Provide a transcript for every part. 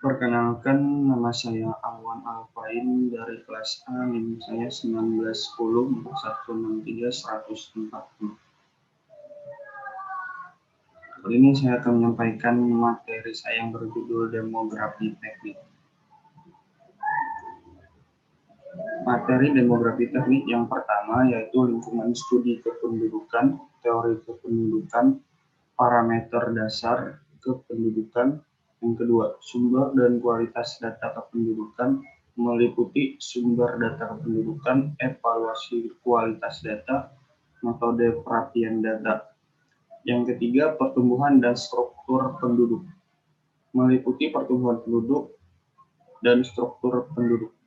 Perkenalkan, nama saya Alwan Alfain dari kelas A, NIM saya 19104163 140. Kali ini saya akan menyampaikan materi saya yang berjudul Demografi Teknik. Materi demografi teknik yang pertama yaitu lingkungan studi kependudukan, teori kependudukan, parameter dasar kependudukan. Yang kedua, sumber dan kualitas data kependudukan, meliputi sumber data kependudukan, evaluasi kualitas data, metode perapian data. Yang ketiga, pertumbuhan dan struktur penduduk, meliputi pertumbuhan penduduk dan struktur penduduk.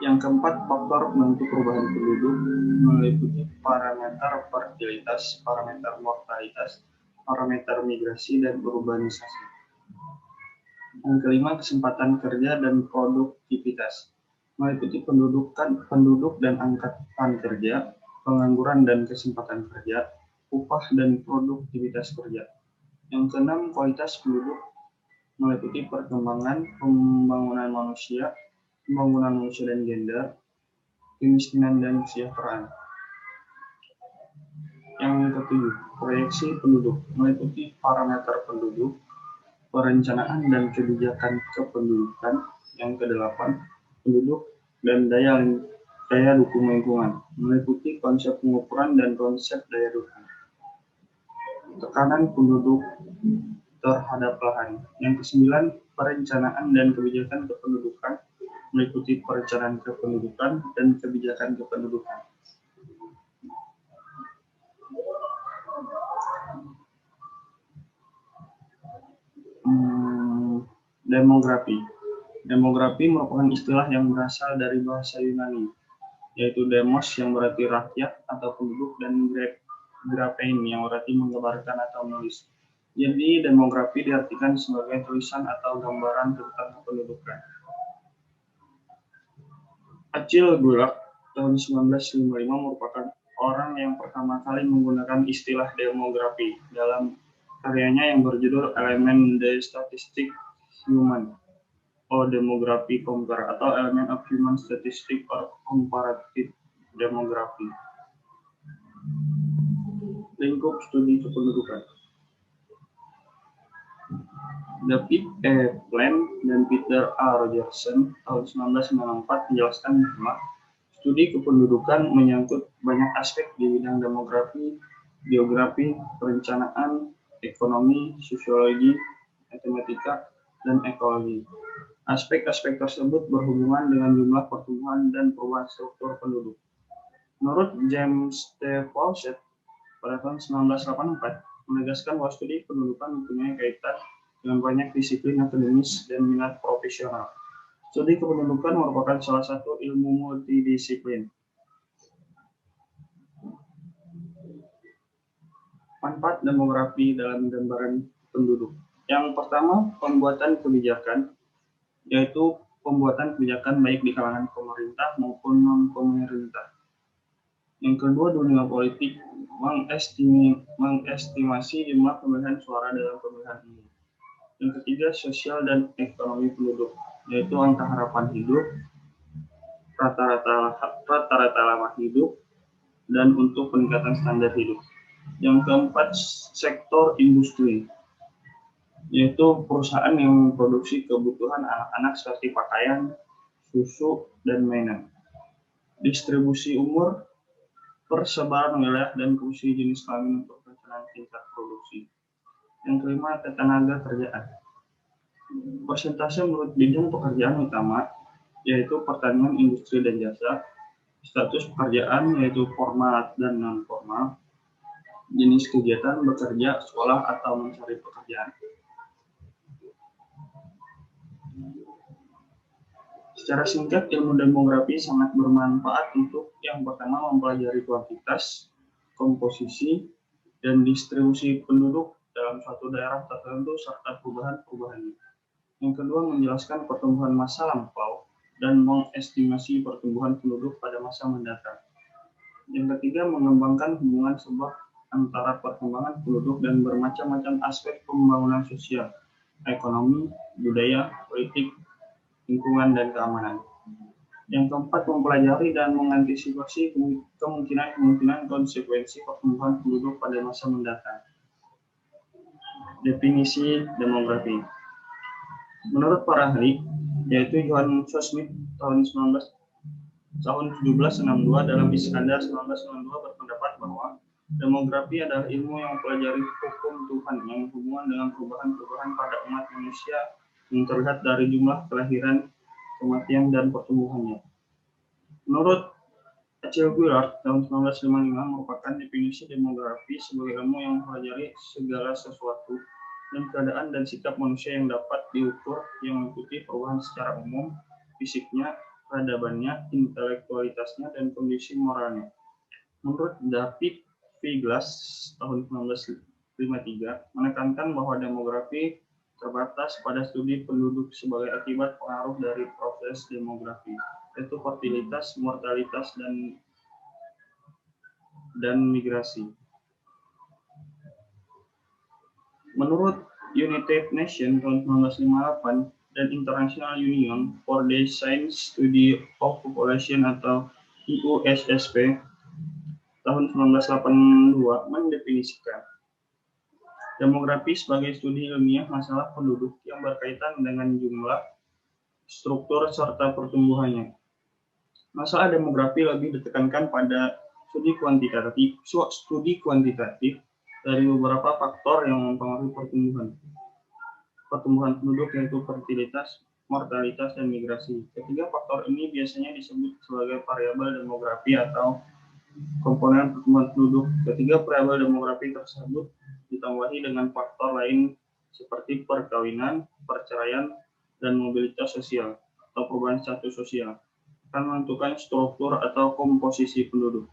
Yang keempat, faktor penentu perubahan penduduk, meliputi parameter fertilitas, parameter mortalitas, parameter migrasi, dan urbanisasi. Yang kelima, kesempatan kerja dan produktivitas, meliputi penduduk dan angkatan kerja, pengangguran dan kesempatan kerja, upah dan produktivitas kerja. Yang keenam, kualitas penduduk, meliputi perkembangan pembangunan manusia dan gender, kemiskinan dan kesejahteraan. Yang ketujuh, proyeksi penduduk, meliputi parameter penduduk, perencanaan dan kebijakan kependudukan. Yang kedelapan, penduduk dan daya dukung lingkungan, meliputi konsep pengukuran dan konsep daya dukung. Tekanan penduduk terhadap lahan. Yang kesembilan, perencanaan dan kebijakan kependudukan, meliputi perencanaan kependudukan dan kebijakan kependudukan. Demografi. Demografi merupakan istilah yang berasal dari bahasa Yunani, yaitu demos yang berarti rakyat atau penduduk dan graphein yang berarti menggambarkan atau menulis. Jadi demografi diartikan sebagai tulisan atau gambaran tentang kependudukan. Achille Goulart tahun 1955 merupakan orang yang pertama kali menggunakan istilah demografi dalam karyanya yang berjudul Elements de Statistique Humaine or Demography Compare atau Elements of Human Statistics or Comparative Demography. Lingkup studi kependudukan. David E. Plant dan Peter A. Rogerson tahun 1994 menjelaskan bahwa studi kependudukan menyangkut banyak aspek di bidang demografi, geografi, perencanaan, ekonomi, sosiologi, matematika, dan ekologi. Aspek-aspek tersebut berhubungan dengan jumlah pertumbuhan dan perubahan struktur penduduk. Menurut James T. Fawcett pada tahun 1984 menegaskan bahwa studi pendudukan mempunyai kaitan dengan banyak disiplin akademis dan minat profesional. Studi kependudukan merupakan salah satu ilmu multidisiplin. Manfaat demografi dalam gambaran penduduk. Yang pertama, pembuatan kebijakan, yaitu pembuatan kebijakan baik di kalangan pemerintah maupun non-pemerintah. Yang kedua, dunia politik mengestimasi jumlah pemilihan suara dalam pemilihan umum. Yang ketiga, sosial dan ekonomi penduduk, yaitu angka harapan hidup, rata-rata lama hidup, dan untuk peningkatan standar hidup. Yang keempat, sektor industri, yaitu perusahaan yang memproduksi kebutuhan anak-anak seperti pakaian, susu, dan mainan. Distribusi umur, persebaran wilayah, dan komposisi jenis kelamin untuk perencanaan tingkat produksi. Yang kelima, ketenaga kerjaan. Persentase menurut bidang pekerjaan utama, yaitu pertanian, industri, dan jasa. Status pekerjaan, yaitu formal dan non-formal. Jenis kegiatan, bekerja, sekolah, atau mencari pekerjaan. Secara singkat, ilmu demografi sangat bermanfaat untuk yang pertama mempelajari kuantitas, komposisi, dan distribusi penduduk dalam suatu daerah tertentu serta perubahan-perubahannya. Yang kedua, menjelaskan pertumbuhan masa lampau dan mengestimasi pertumbuhan penduduk pada masa mendatang. Yang ketiga, mengembangkan hubungan sebab antara perkembangan penduduk dan bermacam-macam aspek pembangunan sosial, ekonomi, budaya, politik, lingkungan, dan keamanan. Yang keempat, mempelajari dan mengantisipasi kemungkinan konsekuensi pertumbuhan penduduk pada masa mendatang. Definisi demografi. Menurut para ahli, yaitu Johan Smith tahun 1762 dalam Iskandar 1992 berpendapat bahwa demografi adalah ilmu yang mempelajari hukum Tuhan yang berhubungan dengan perubahan-perubahan pada umat manusia yang terlihat dari jumlah kelahiran, kematian, dan pertumbuhannya. Menurut H.L. Willard tahun 1955 merupakan definisi demografi sebagai ilmu yang mempelajari segala sesuatu dan keadaan dan sikap manusia yang dapat diukur yang mengikuti perubahan secara umum, fisiknya, peradabannya, intelektualitasnya, dan kondisi moralnya. Menurut David V. Glass tahun 1953 menekankan bahwa demografi terbatas pada studi penduduk sebagai akibat pengaruh dari proses demografi, yaitu fertilitas, mortalitas, dan migrasi. Menurut United Nations tahun 1958 dan International Union for the Science Study of Population atau IUSSP tahun 1982 mendefinisikan demografi sebagai studi ilmiah masalah penduduk yang berkaitan dengan jumlah, struktur, serta pertumbuhannya. Masalah demografi lebih ditekankan pada studi kuantitatif dari beberapa faktor yang mempengaruhi pertumbuhan penduduk, yaitu fertilitas, mortalitas, dan migrasi. Ketiga faktor ini biasanya disebut sebagai variabel demografi atau komponen pertumbuhan penduduk. Ketiga variabel demografi tersebut ditambahi dengan faktor lain seperti perkawinan, perceraian, dan mobilitas sosial atau perubahan status sosial akan menentukan struktur atau komposisi penduduk.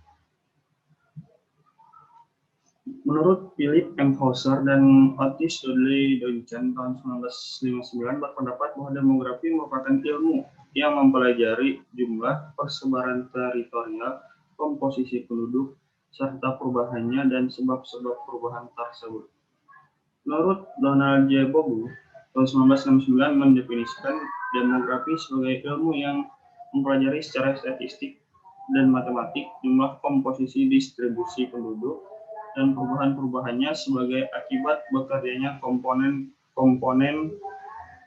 Menurut Philip M. Hauser dan Otis Dudley Duncan tahun 1959 berpendapat bahwa demografi merupakan ilmu yang mempelajari jumlah, persebaran teritorial, komposisi penduduk, serta perubahannya dan sebab-sebab perubahan tersebut. Menurut Donald J. Bogu tahun 1969 mendefinisikan demografi sebagai ilmu yang mempelajari secara statistik dan matematik jumlah, komposisi, distribusi penduduk, dan perubahan-perubahannya sebagai akibat bekerjanya komponen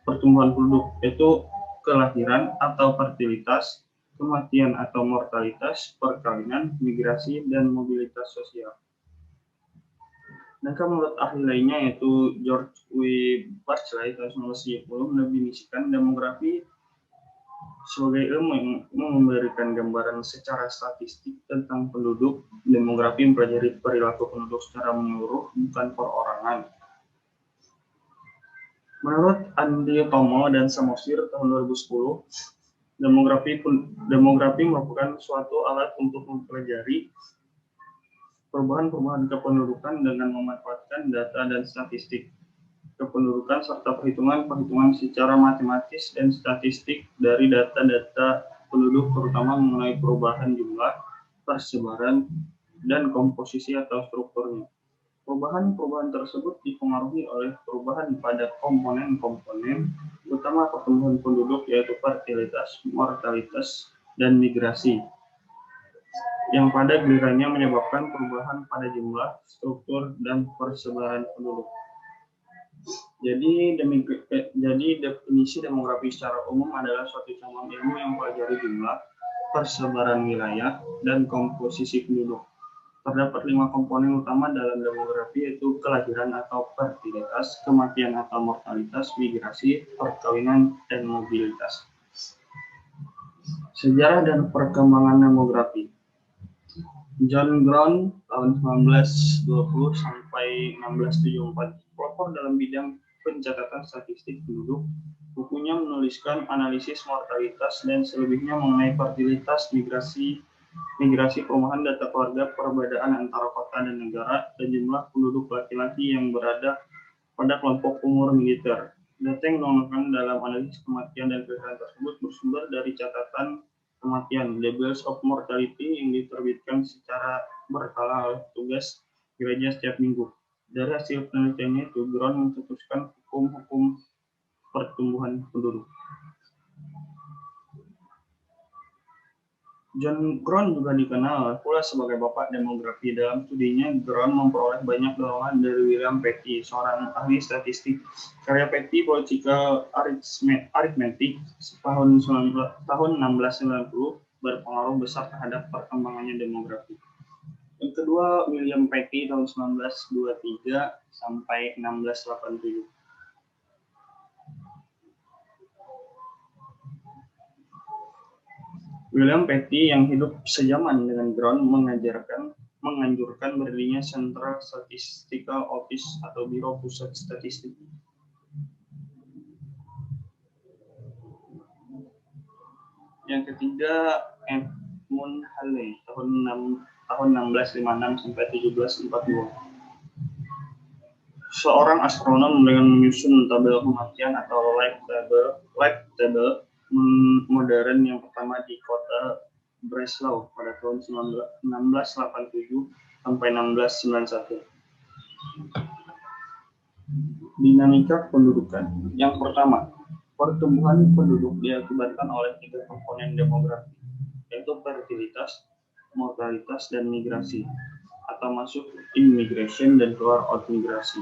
pertumbuhan penduduk, yaitu kelahiran atau fertilitas, kematian atau mortalitas, perkawinan, migrasi, dan mobilitas sosial. Dan menurut ahli lainnya yaitu George W. Barclay tahun 1970 mendefinisikan demografi sebagai ilmu yang memberikan gambaran secara statistik tentang penduduk. Demografi mempelajari perilaku penduduk secara menyeluruh, bukan perorangan. Menurut Andi Tomo dan Samosir tahun 2010, demografi merupakan suatu alat untuk mempelajari perubahan-perubahan kependudukan dengan memanfaatkan data dan statistik kependudukan serta perhitungan secara matematis dan statistik dari data-data penduduk, terutama mengenai perubahan jumlah, persebaran, dan komposisi atau strukturnya. Perubahan-perubahan tersebut dipengaruhi oleh perubahan pada komponen-komponen utama pertumbuhan penduduk, yaitu fertilitas, mortalitas, dan migrasi, yang pada gilirannya menyebabkan perubahan pada jumlah, struktur, dan persebaran penduduk. Jadi definisi demografi secara umum adalah suatu cabang ilmu yang mempelajari jumlah, persebaran wilayah, dan komposisi penduduk. Terdapat 5 komponen utama dalam demografi, yaitu kelahiran atau fertilitas, kematian atau mortalitas, migrasi, perkawinan, dan mobilitas. Sejarah dan perkembangan demografi. John Brown tahun 1920 sampai 1674, pelopor dalam bidang pencatatan statistik penduduk. Bukunya menuliskan analisis mortalitas dan selebihnya mengenai fertilitas, migrasi, perumahan, data keluarga, perbedaan antara kota dan negara, dan jumlah penduduk laki-laki yang berada pada kelompok umur militer. Data yang digunakan dalam analisis kematian dan kelahiran tersebut bersumber dari catatan kematian, The Bills of Mortality, yang diterbitkan secara berkala oleh petugas gereja setiap minggu. Dari hasil penelitiannya itu, Brown mencetuskan hukum-hukum pertumbuhan penduduk. John Gron juga dikenal pula sebagai bapak demografi. Dalam studinya, Gron memperoleh banyak dorongan dari William Petty, seorang ahli statistik. Karya Petty, Political Arithmetic, tahun 1690, berpengaruh besar terhadap perkembangannya demografi. Yang kedua, William Petty tahun 1923 sampai 1687. William Petty yang hidup sejaman dengan Gron menganjurkan berdirinya Central Statistical Office atau Biro Pusat Statistik. Yang ketiga, Edmund Halley tahun 1656 sampai 1742. Seorang astronom dengan menyusun tabel kematian atau life table modern yang pertama di kota Breslau pada tahun 1687 sampai 1691. Dinamika pendudukan. Yang pertama, pertumbuhan penduduk diakibatkan oleh 3 komponen demografi, yaitu fertilitas, mortalitas, dan migrasi, atau masuk immigration dan keluar outmigrasi.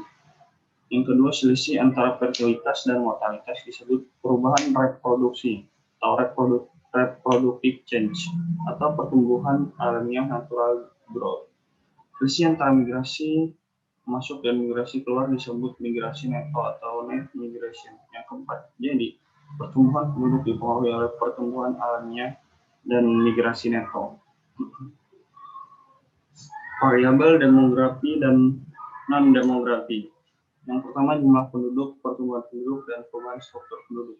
Yang kedua, selisih antara fertilitas dan mortalitas disebut perubahan reproduksi atau reproductive change atau pertumbuhan alamiah natural growth. Selisih antara migrasi masuk dan migrasi keluar disebut migrasi neto atau net migration. Yang keempat, jadi pertumbuhan penduduk dipengaruhi oleh pertumbuhan alamiah dan migrasi neto. Variabel demografi dan non-demografi. Yang pertama, jumlah penduduk, pertumbuhan penduduk, dan perubahan struktur penduduk.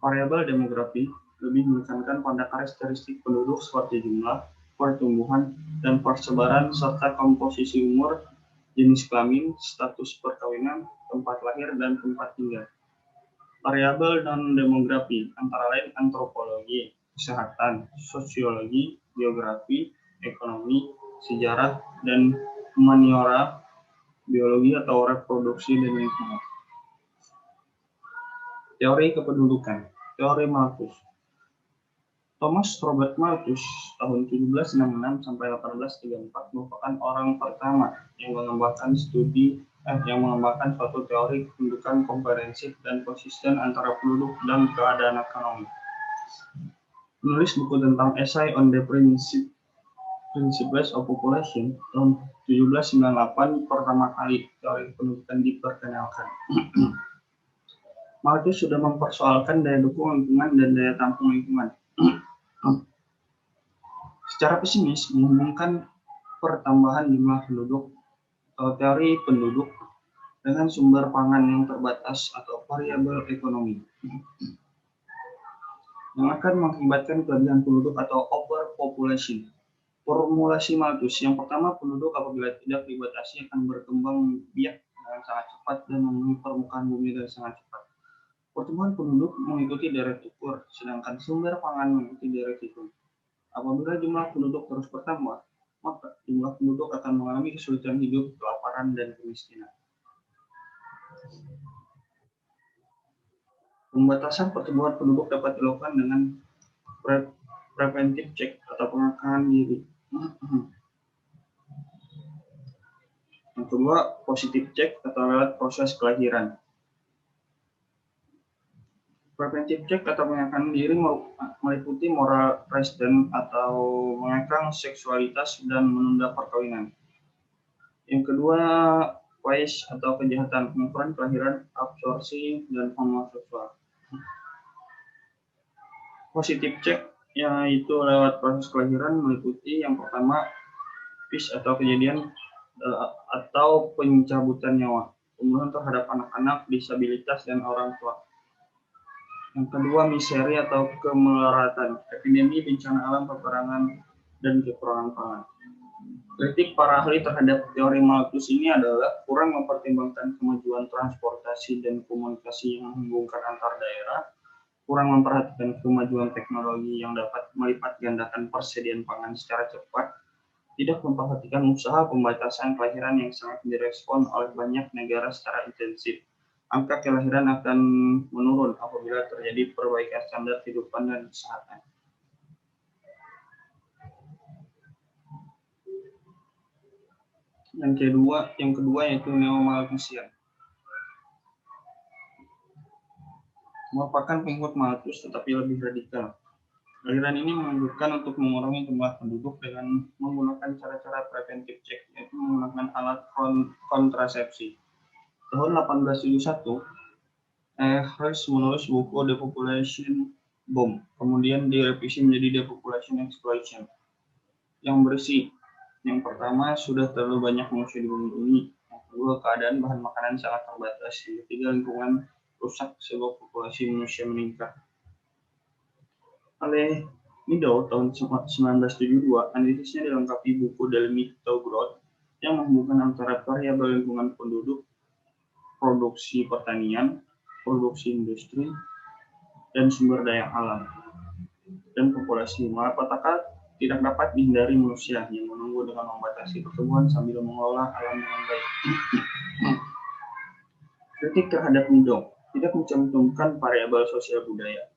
Variabel demografi lebih menekankan pada karakteristik penduduk seperti jumlah, pertumbuhan, dan persebaran, serta komposisi umur, jenis kelamin, status perkawinan, tempat lahir, dan tempat tinggal. Variabel non-demografi antara lain antropologi, kesehatan, sosiologi, geografi, ekonomi, sejarah, dan humaniora, biologi atau reproduksi dan lingkungan. Teori kependudukan. Teori Malthus. Thomas Robert Malthus tahun 1766 sampai 1834 merupakan orang pertama yang mengembangkan suatu teori kependudukan komprehensif dan konsisten antara penduduk dan keadaan ekonomi. Menulis buku tentang Essay on the Principles of Population tahun 1798 pertama kali teori kependudukan diperkenalkan. Malthus sudah mempersoalkan daya dukung lingkungan dan daya tampung lingkungan. Secara pesimis menghubungkan pertambahan jumlah penduduk atau teori penduduk dengan sumber pangan yang terbatas atau variabel ekonomi yang akan mengakibatkan kelebihan penduduk atau overpopulation. Formulasi Malthus yang pertama, penduduk apabila tidak dibatasi akan berkembang biak dengan sangat cepat dan memenuhi permukaan bumi dengan sangat cepat. Pertumbuhan penduduk mengikuti deret ukur, sedangkan sumber pangan mengikuti deret hitung. Apabila jumlah penduduk terus bertambah, maka jumlah penduduk akan mengalami kesulitan hidup, kelaparan, dan kemiskinan. Pembatasan pertumbuhan penduduk dapat dilakukan dengan preventive check atau pengakaran diri. Yang kedua, positive check atau lewat proses kelahiran. Preventive check atau pengakaran diri meliputi moral restraint atau mengekang seksualitas dan menunda perkawinan. Yang kedua, vice atau kejahatan, pengukuran kelahiran, absorpsi, dan homoseksual. Positive check yaitu lewat proses kelahiran meliputi yang pertama, PIS atau kejadian atau pencabutan nyawa, pembunuhan terhadap anak-anak, disabilitas, dan orang tua. Yang kedua, miseri atau kemelaratan, epidemi, bencana alam, peperangan, dan kekurangan pangan. Kritik para ahli terhadap teori Malthus ini adalah kurang mempertimbangkan kemajuan transportasi dan komunikasi yang menghubungkan antar daerah, kurang memperhatikan kemajuan teknologi yang dapat melipat gandakan persediaan pangan secara cepat, tidak memperhatikan usaha pembatasan kelahiran yang sangat direspon oleh banyak negara secara intensif, angka kelahiran akan menurun apabila terjadi perbaikan standar kehidupan dan kesehatan. Yang kedua yaitu neo-Malthusian. Merupakan pengikut Malthus tetapi lebih radikal. Aliran ini menganjurkan untuk mengurangi jumlah penduduk dengan menggunakan cara-cara preventif check, yaitu menggunakan alat kontrasepsi. Tahun 1871, Hirsch menulis buku The Population Bomb, kemudian direvisi menjadi The Population Explosion, yang berisi: yang pertama, sudah terlalu banyak manusia di bumi ini. Yang kedua, keadaan bahan makanan sangat terbatas. Yang ketiga, lingkungan rusak sebab populasi manusia meningkat. Oleh Meadow tahun 1972, analisisnya dilengkapi buku The Limit to Growth yang menghubungkan antara variabel lingkungan penduduk, produksi pertanian, produksi industri, dan sumber daya alam, dan populasi. Malapetaka tidak dapat dihindari manusia yang menunggu dengan membatasi pertumbuhan sambil mengelola alam dengan baik. Kritik terhadap Meadow tidak mencantumkan variabel sosial budaya.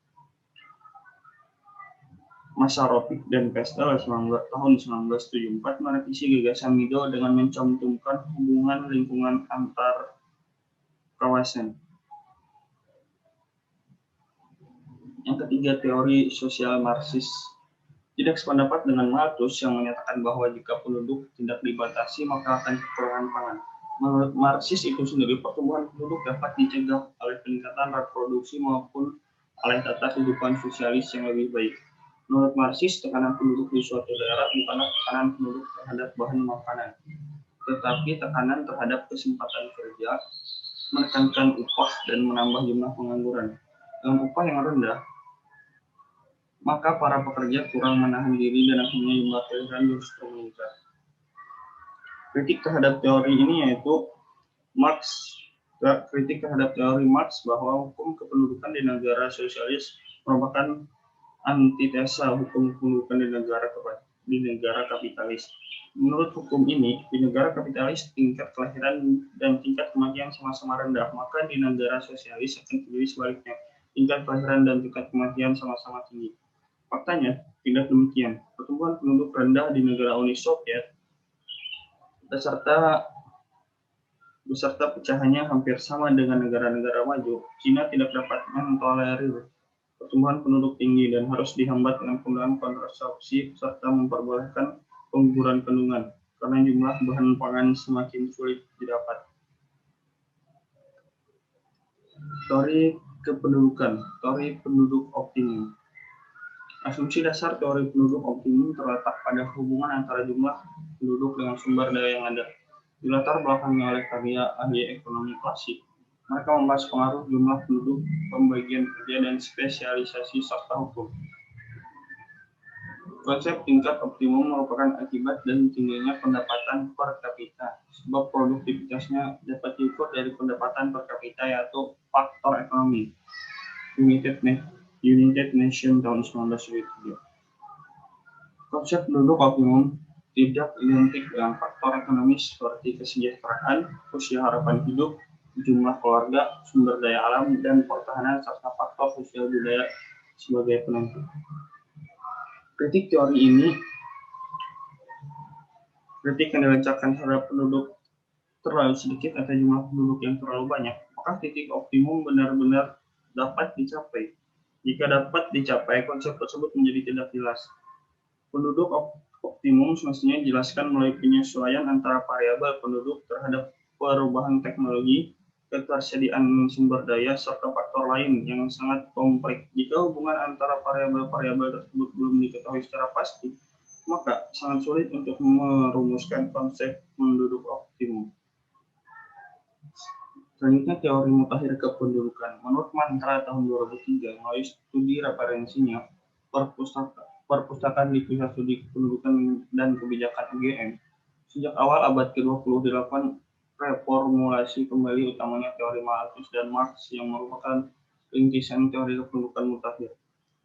Masarovic dan Pestel tahun 1974 merevisi gagasan Meadow dengan mencantumkan hubungan lingkungan antar kawasan. Yang ketiga, teori sosial Marxis. Tidak sependapat dengan Malthus yang menyatakan bahwa jika penduduk tidak dibatasi maka akan kekurangan pangan. Menurut Marxis itu sendiri, pertumbuhan penduduk dapat dicegah oleh peningkatan reproduksi maupun oleh tata kehidupan sosialis yang lebih baik. Menurut Marxis, tekanan penduduk di suatu daerah bukanlah tekanan penduduk terhadap bahan makanan, tetapi tekanan terhadap kesempatan kerja, menekankan upah, dan menambah jumlah pengangguran. Dengan upah yang rendah, maka para pekerja kurang menahan diri dan akhirnya jumlah kelahiran justru meningkat. Kritik terhadap teori ini yaitu kritik terhadap teori Marx bahwa hukum kependudukan di negara sosialis merupakan antitesa hukum kependudukan di negara kapitalis. Menurut hukum ini, di negara kapitalis tingkat kelahiran dan tingkat kematian sama-sama rendah, maka di negara sosialis akan terjadi sebaliknya, tingkat kelahiran dan tingkat kematian sama-sama tinggi. Faktanya tidak demikian. Pertumbuhan penduduk rendah di negara Uni Soviet beserta pecahannya hampir sama dengan negara-negara maju. Cina tidak dapat mentolerir pertumbuhan penduduk tinggi dan harus dihambat dengan penggunaan kontrasepsi serta memperbolehkan pengguguran kandungan karena jumlah bahan pangan semakin sulit didapat. Teori kependudukan, teori penduduk optimum. Asumsi dasar teori penduduk optimum terletak pada hubungan antara jumlah penduduk dengan sumber daya yang ada. Dilatar belakangi oleh karya ahli ekonomi klasik, mereka membahas pengaruh jumlah penduduk, pembagian kerja, dan spesialisasi serta hukum. Konsep tingkat optimum merupakan akibat dan tingginya pendapatan per kapita, sebab produktivitasnya dapat diukur dari pendapatan per kapita, yaitu faktor ekonomi. United Nations tahun 1973. Konsep penduduk optimum tidak identik dengan faktor ekonomis seperti kesejahteraan, usia harapan hidup, jumlah keluarga, sumber daya alam, dan pertahanan, serta faktor sosial budaya sebagai penentu. Kritik yang dilancarkan terhadap penduduk terlalu sedikit atau jumlah penduduk yang terlalu banyak, maka titik optimum benar-benar dapat dicapai. Jika dapat dicapai, konsep tersebut menjadi tidak jelas. Penduduk optimum semestinya dijelaskan melalui penyesuaian antara variabel penduduk terhadap perubahan teknologi, ketersediaan sumber daya, serta faktor lain yang sangat kompleks. Jika hubungan antara variabel-variabel tersebut belum diketahui secara pasti, maka sangat sulit untuk merumuskan konsep penduduk optimum. Selanjutnya, teori mutakhir kependudukan. Menurut Mantra tahun 2003, melalui studi referensinya, Perpustakaan di Pusat Studi Kependudukan dan Kebijakan UGM, sejak awal abad ke-20 dilakukan reformulasi kembali, utamanya teori Malthus dan Marx yang merupakan rintisan teori kependudukan mutakhir.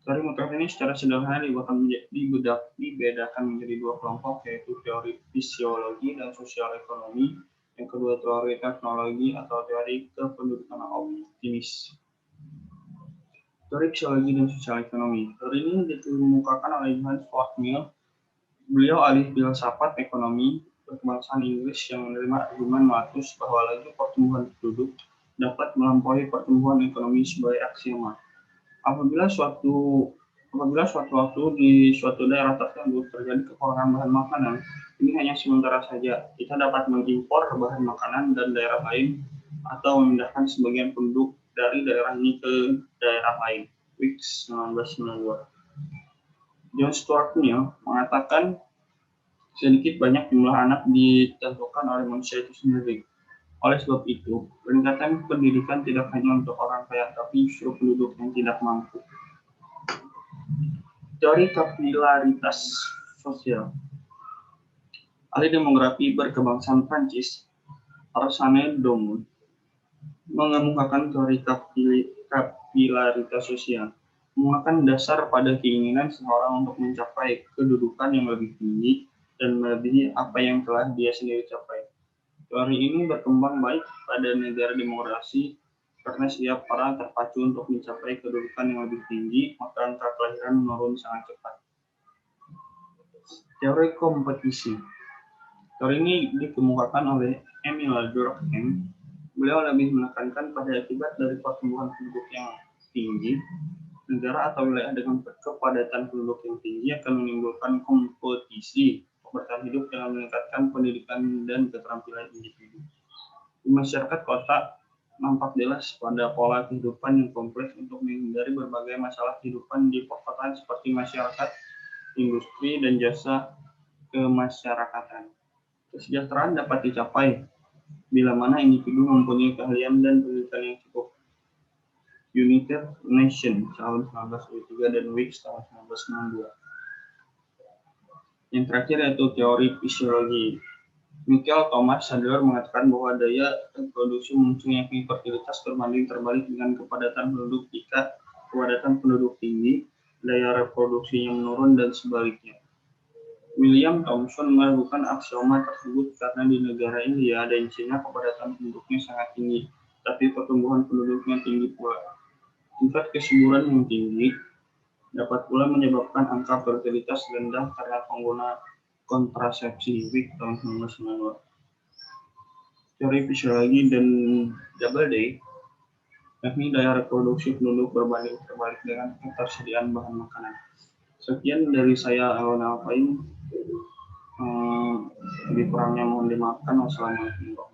Teori mutakhir ini secara sederhana dibedakan menjadi dua kelompok, yaitu teori fisiologi dan sosial ekonomi, Yang kedua, teori teknologi atau teori kependudukan optimis. Teori psikologi dan sosial ekonomi. Teori ini dikemukakan oleh Johann Stuart Mill. Beliau ahli filsafat ekonomi berkebangsaan Inggris yang menerima argumen Malthus bahwa laju pertumbuhan penduduk dapat melampaui pertumbuhan ekonomi sebagai aksioma. Apabila suatu waktu di suatu daerah tertentu terjadi kekurangan bahan makanan, ini hanya sementara saja. Kita dapat mengimpor bahan makanan dan daerah lain atau memindahkan sebagian penduduk dari daerah ini ke daerah lain. Wicks 1992. John Stuart Mill mengatakan sedikit banyak jumlah anak ditentukan oleh manusia itu sendiri. Oleh sebab itu, peningkatan pendidikan tidak hanya untuk orang kaya, tapi justru penduduk yang tidak mampu. Teori kapilaritas sosial. Ahli demografi berkebangsaan Prancis, Arsène Domon, mengemukakan teori kapilaritas sosial, menggunakan dasar pada keinginan seseorang untuk mencapai kedudukan yang lebih tinggi dan melebihi apa yang telah dia sendiri capai. Teori ini berkembang baik pada negara demokrasi karena setiap orang terpacu untuk mencapai kedudukan yang lebih tinggi, maka angka kelahiran menurun sangat cepat. Teori kompetisi. Teori ini dikemukakan oleh Emile Durkheim. Beliau lebih menekankan pada akibat dari pertumbuhan penduduk yang tinggi. Negara atau wilayah dengan kepadatan penduduk yang tinggi akan menimbulkan kompetisi bertahan hidup dengan meningkatkan pendidikan dan keterampilan individu. Di masyarakat kota nampak jelas pada pola kehidupan yang kompleks untuk menghindari berbagai masalah kehidupan di perkotaan seperti masyarakat, industri, dan jasa kemasyarakatan. Kesejahteraan dapat dicapai bila mana individu mempunyai keahlian dan pendidikan yang cukup. United Nations tahun 1973 dan Wicks tahun 1992. Yang terakhir yaitu teori fisiologi. Michael Thomas Sadler mengatakan bahwa daya reproduksi manusia yakni fertilitas berbanding terbalik dengan kepadatan penduduk. Jika kepadatan penduduk tinggi, daya reproduksinya menurun dan sebaliknya. William Thomson meragukan aksioma tersebut karena di negara India dan Cina kepadatan penduduknya sangat tinggi, tapi pertumbuhan penduduknya tinggi pula. Tingkat kesuburan yang tinggi dapat pula menyebabkan angka fertilitas rendah karena pengguna kontrasepsi. Wicks tahun 1992. Teori fisiologi dan Doubleday, yakni daya reproduksi penduduk berbanding terbalik dengan ketersediaan bahan makanan. Sekian dari saya, Alon Alfain. Lebih kurangnya mohon dimaafkan. Wassalamualaikum.